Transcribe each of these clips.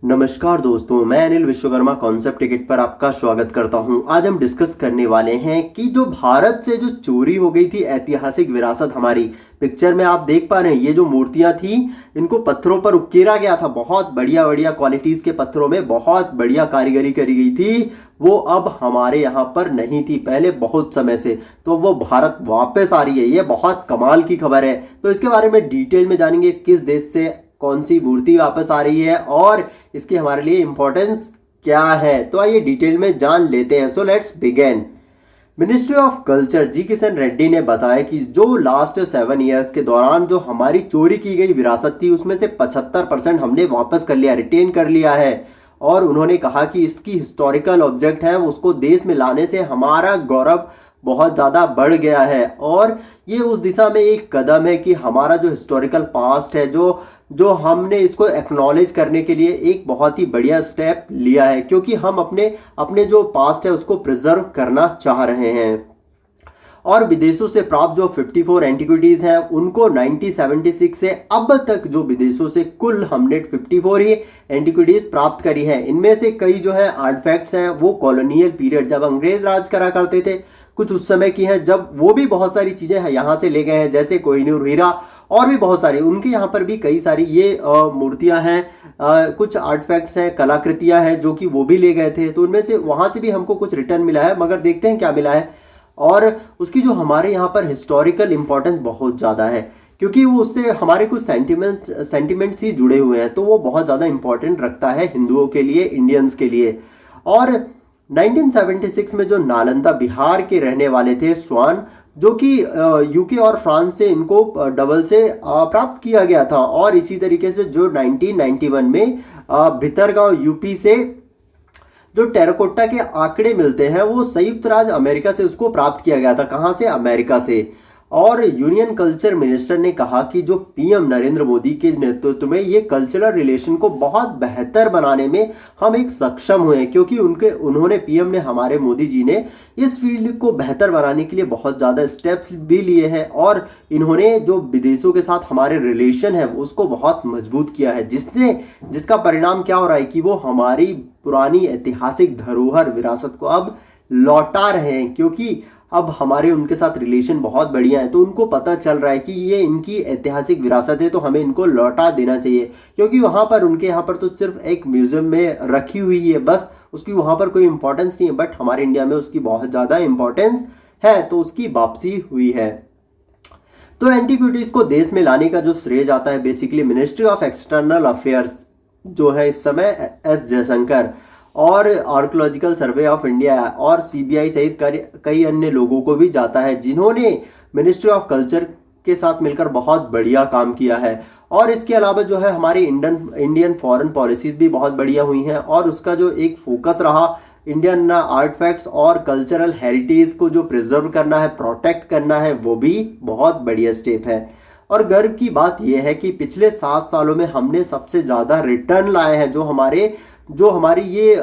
नमस्कार दोस्तों, मैं अनिल विश्वकर्मा कॉन्सेप्ट टिकट पर आपका स्वागत करता हूं। आज हम डिस्कस करने वाले हैं कि जो भारत से जो चोरी हो गई थी ऐतिहासिक विरासत हमारी। पिक्चर में आप देख पा रहे हैं ये जो मूर्तियां थी इनको पत्थरों पर उकेरा गया था। बहुत बढ़िया बढ़िया क्वालिटीज के पत्थरों में बहुत बढ़िया कारीगरी करी गई थी। वो अब हमारे यहाँ पर नहीं थी पहले बहुत समय से, तो वो भारत वापस आ रही है। ये बहुत कमाल की खबर है। तो इसके बारे में डिटेल में जानेंगे, किस देश से कौन सी मूर्ति वापस आ रही है और इसकी हमारे लिए इंपॉर्टेंस क्या है। तो आइए डिटेल में जान लेते हैं। So let's begin. Ministry of culture G Kishan Reddy ने बताया कि जो लास्ट 7 ईयर्स के दौरान जो हमारी चोरी की गई विरासत थी उसमें से 75% हमने वापस कर लिया, रिटेन कर लिया है। और उन्होंने कहा कि इसकी हिस्टोरिकल ऑब्जेक्ट है उसको देश में लाने से हमारा गौरव बहुत ज़्यादा बढ़ गया है। और ये उस दिशा में एक कदम है कि हमारा जो हिस्टोरिकल पास्ट है जो जो हमने इसको एक्नॉलेज करने के लिए एक बहुत ही बढ़िया स्टेप लिया है, क्योंकि हम अपने अपने जो पास्ट है उसको प्रिजर्व करना चाह रहे हैं। और विदेशों से प्राप्त जो 54 एंटिक्विटीज हैं उनको 1976 से अब तक जो विदेशों से कुल हमने 54 ही एंटिक्विटीज प्राप्त करी है। इनमें से कई जो है आर्टिफैक्ट्स हैं वो कॉलोनियल पीरियड जब अंग्रेज राज करा करते थे कुछ उस समय की हैं, जब वो भी बहुत सारी चीज़ें हैं यहाँ से ले गए हैं, जैसे कोहिनूर हीरा और भी बहुत सारी। उनके यहाँ पर भी कई सारी ये मूर्तियाँ हैं, कुछ आर्टिफैक्ट्स हैं, कलाकृतियाँ हैं जो कि वो भी ले गए थे। तो उनमें से वहाँ से भी हमको कुछ रिटर्न मिला है, मगर देखते हैं क्या मिला है। और उसकी जो हमारे यहाँ पर हिस्टोरिकल इंपॉर्टेंस बहुत ज़्यादा है, क्योंकि वो उससे हमारे कुछ सेंटिमेंट्स ही जुड़े हुए हैं, तो वो बहुत ज़्यादा इंपॉर्टेंट रखता है हिंदुओं के लिए, इंडियंस के लिए। और 1976 में जो नालंदा बिहार के रहने वाले थे स्वान, जो कि यूके और फ्रांस से इनको डबल से प्राप्त किया गया था। और इसी तरीके से जो 1991 में भितरगांव यूपी से जो टेराकोटा के आंकड़े मिलते हैं वो संयुक्त राज्य अमेरिका से उसको प्राप्त किया गया था। कहाँ से? अमेरिका से। और यूनियन कल्चर मिनिस्टर ने कहा कि जो पीएम नरेंद्र मोदी के नेतृत्व में ये कल्चरल रिलेशन को बहुत बेहतर बनाने में हम एक सक्षम हुए हैं, क्योंकि उन्होंने पीएम ने, हमारे मोदी जी ने इस फील्ड को बेहतर बनाने के लिए बहुत ज़्यादा स्टेप्स भी लिए हैं। और इन्होंने जो विदेशों के साथ हमारे रिलेशन है उसको बहुत मजबूत किया है, जिसका परिणाम क्या हो रहा है कि वो हमारी पुरानी ऐतिहासिक धरोहर विरासत को अब लौटा रहे हैं, क्योंकि अब हमारे उनके साथ रिलेशन बहुत बढ़िया है। तो उनको पता चल रहा है कि ये इनकी ऐतिहासिक विरासत है तो हमें इनको लौटा देना चाहिए, क्योंकि वहाँ पर उनके यहाँ पर तो सिर्फ एक म्यूजियम में रखी हुई है बस, उसकी वहाँ पर कोई इंपॉर्टेंस नहीं है। बट हमारे इंडिया में उसकी बहुत ज़्यादा इंपॉर्टेंस है, तो उसकी वापसी हुई है। तो एंटीक्विटीज़ को देश में लाने का जो श्रेय जाता है basically ministry of external affairs जो है इस समय एस जयशंकर और आर्कोलॉजिकल सर्वे ऑफ इंडिया और सीबीआई सहित कई अन्य लोगों को भी जाता है, जिन्होंने मिनिस्ट्री ऑफ कल्चर के साथ मिलकर बहुत बढ़िया काम किया है। और इसके अलावा जो है हमारी इंडियन फॉरेन पॉलिसीज भी बहुत बढ़िया हुई हैं, और उसका जो एक फोकस रहा इंडियन आर्टिफैक्ट्स और कल्चरल हेरिटेज को जो प्रिजर्व करना है, प्रोटेक्ट करना है, वो भी बहुत बढ़िया स्टेप है। और गर्व की बात यह है कि पिछले 7 सालों में हमने सबसे ज़्यादा रिटर्न लाए हैं। जो हमारी ये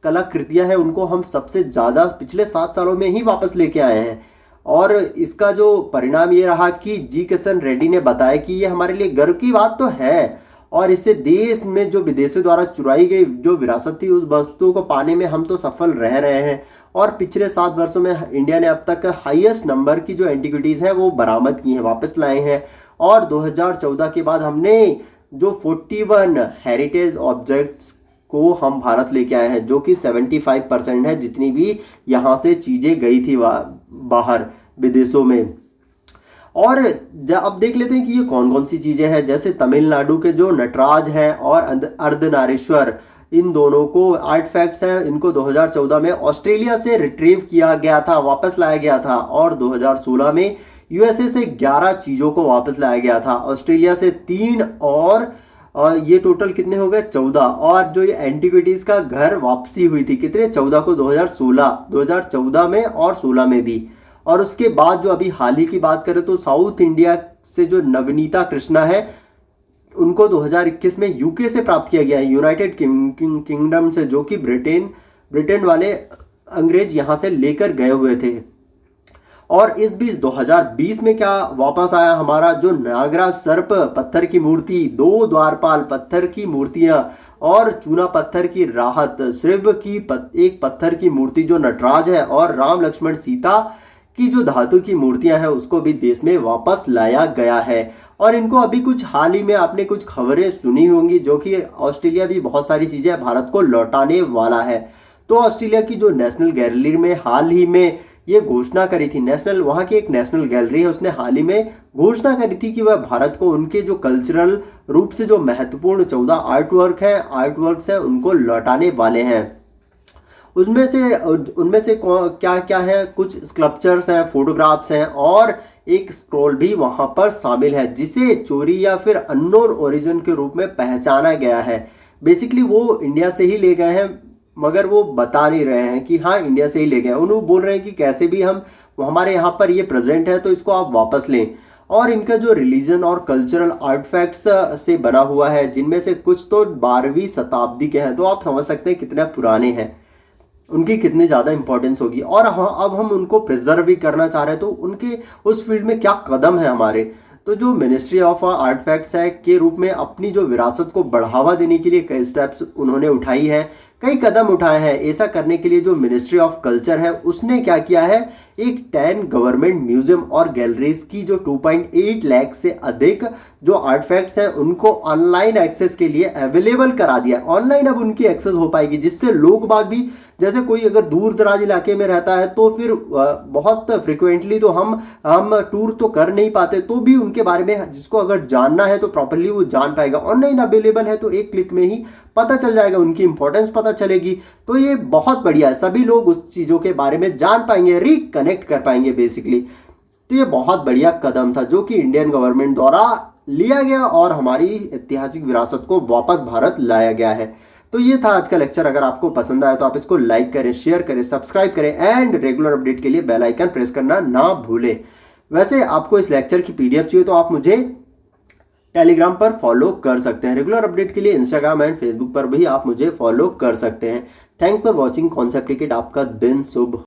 कलाकृतियां हैं उनको हम सबसे ज़्यादा पिछले 7 सालों में ही वापस लेके आए हैं। और इसका जो परिणाम ये रहा कि जी किशन रेड्डी ने बताया कि ये हमारे लिए गर्व की बात तो है, और इससे देश में जो विदेशों द्वारा चुराई गई जो विरासत थी उस वस्तुओं को पाने में हम तो सफल रह रहे हैं। और पिछले 7 वर्षों में इंडिया ने अब तक हाईएस्ट नंबर की जो एंटिक्विटीज़ हैं वो बरामद की हैं, वापस लाए हैं। और 2014 के बाद हमने जो 41 हेरिटेज ऑब्जेक्ट्स को हम भारत लेके आए हैं, जो कि 75% है जितनी भी यहाँ से चीज़ें गई थी बाहर विदेशों में। और अब देख लेते हैं कि ये कौन कौन सी चीज़ें हैं। जैसे तमिलनाडु के जो नटराज हैं और अर्धनारीश्वर, इन दोनों को आर्टिफैक्ट्स हैं, इनको 2014 में ऑस्ट्रेलिया से रिट्रीव किया गया था, वापस लाया गया था। और 2016 में यूएसए से 11 चीज़ों को वापस लाया गया था, ऑस्ट्रेलिया से 3, और ये टोटल कितने हो गए? 14। और जो ये एंटिक्विटीज़ का घर वापसी हुई थी कितने? 14 को 2014 में और 16 में भी। और उसके बाद जो अभी हाल ही की बात करें तो साउथ इंडिया से जो नवनीता कृष्णा है उनको 2021 में यूके से प्राप्त किया गया है, यूनाइटेड किंगडम से, जो कि ब्रिटेन वाले अंग्रेज यहाँ से लेकर गए हुए थे। और इस बीच 2020 में क्या वापस आया हमारा जो नागराज सर्प पत्थर की मूर्ति, 2 द्वारपाल पत्थर की मूर्तियां और चूना पत्थर की राहत, शिव की एक पत्थर की मूर्ति जो नटराज है और राम लक्ष्मण सीता की जो धातु की मूर्तियां हैं उसको भी देश में वापस लाया गया है। और इनको अभी कुछ हाल ही में आपने कुछ खबरें सुनी होंगी जो कि ऑस्ट्रेलिया भी बहुत सारी चीजें भारत को लौटाने वाला है। तो ऑस्ट्रेलिया की जो नेशनल गैलरी में हाल ही में ये घोषणा करी थी, नेशनल वहाँ की एक नेशनल गैलरी है उसने हाल ही में घोषणा करी थी कि वह भारत को उनके जो कल्चरल रूप से जो महत्वपूर्ण 14 आर्टवर्क्स है उनको लौटाने वाले हैं। उनमें से क्या क्या है, कुछ स्कल्पचर्स हैं, फोटोग्राफ्स हैं और एक स्क्रॉल भी वहां पर शामिल है जिसे चोरी या फिर अननोन ओरिजिन के रूप में पहचाना गया है। बेसिकली वो इंडिया से ही ले गए हैं मगर वो बता नहीं रहे हैं कि हाँ इंडिया से ही ले गए हैं। उन्होंने बोल रहे हैं कि कैसे भी हम हमारे यहाँ पर ये प्रेजेंट है तो इसको आप वापस लें। और इनका जो रिलीजन और कल्चरल आर्टिफैक्ट्स से बना हुआ है जिनमें से कुछ तो 12वीं शताब्दी के हैं, तो आप समझ सकते हैं कितने पुराने हैं, उनकी कितनी ज़्यादा इंपॉर्टेंस होगी। और हाँ अब हम उनको प्रिजर्व भी करना चाह रहे हैं तो उनके उस फील्ड में क्या कदम है हमारे। तो जो मिनिस्ट्री ऑफ आर्टिफैक्ट्स है के रूप में अपनी जो विरासत को बढ़ावा देने के लिए कई स्टेप्स उन्होंने उठाई है, कई कदम उठाए हैं। ऐसा करने के लिए जो मिनिस्ट्री ऑफ कल्चर है उसने क्या किया है, एक 10 गवर्नमेंट म्यूजियम और गैलरीज की जो 2.8 लाख से अधिक जो आर्टिफैक्ट्स हैं उनको ऑनलाइन एक्सेस के लिए अवेलेबल करा दिया। ऑनलाइन अब उनकी एक्सेस हो पाएगी जिससे लोग बाग भी, जैसे कोई अगर दूर दराज इलाके में रहता है तो फिर बहुत फ्रिक्वेंटली तो हम टूर तो कर नहीं पाते, तो भी उनके बारे में जिसको अगर जानना है तो प्रॉपरली वो जान पाएगा। ऑनलाइन अवेलेबल है तो एक क्लिक में ही पता चल जाएगा, उनकी इंपॉर्टेंस पता चलेगी। तो ये बहुत बढ़िया है, सभी लोग उस चीज़ों के बारे में जान पाएंगे, रिकनेक्ट कर पाएंगे बेसिकली। तो ये बहुत बढ़िया कदम था जो कि इंडियन गवर्नमेंट द्वारा लिया गया और हमारी ऐतिहासिक विरासत को वापस भारत लाया गया है। तो ये था आज का लेक्चर। अगर आपको पसंद आया तो आप इसको लाइक करें, शेयर करें, सब्सक्राइब करें एंड रेगुलर अपडेट के लिए बेल आइकन प्रेस करना ना भूलें। वैसे आपको इस लेक्चर की पीडीएफ चाहिए तो आप मुझे टेलीग्राम पर फॉलो कर सकते हैं। रेगुलर अपडेट के लिए इंस्टाग्राम एंड फेसबुक पर भी आप मुझे फॉलो कर सकते हैं। Thanks for watching concept ticket. आपका दिन शुभ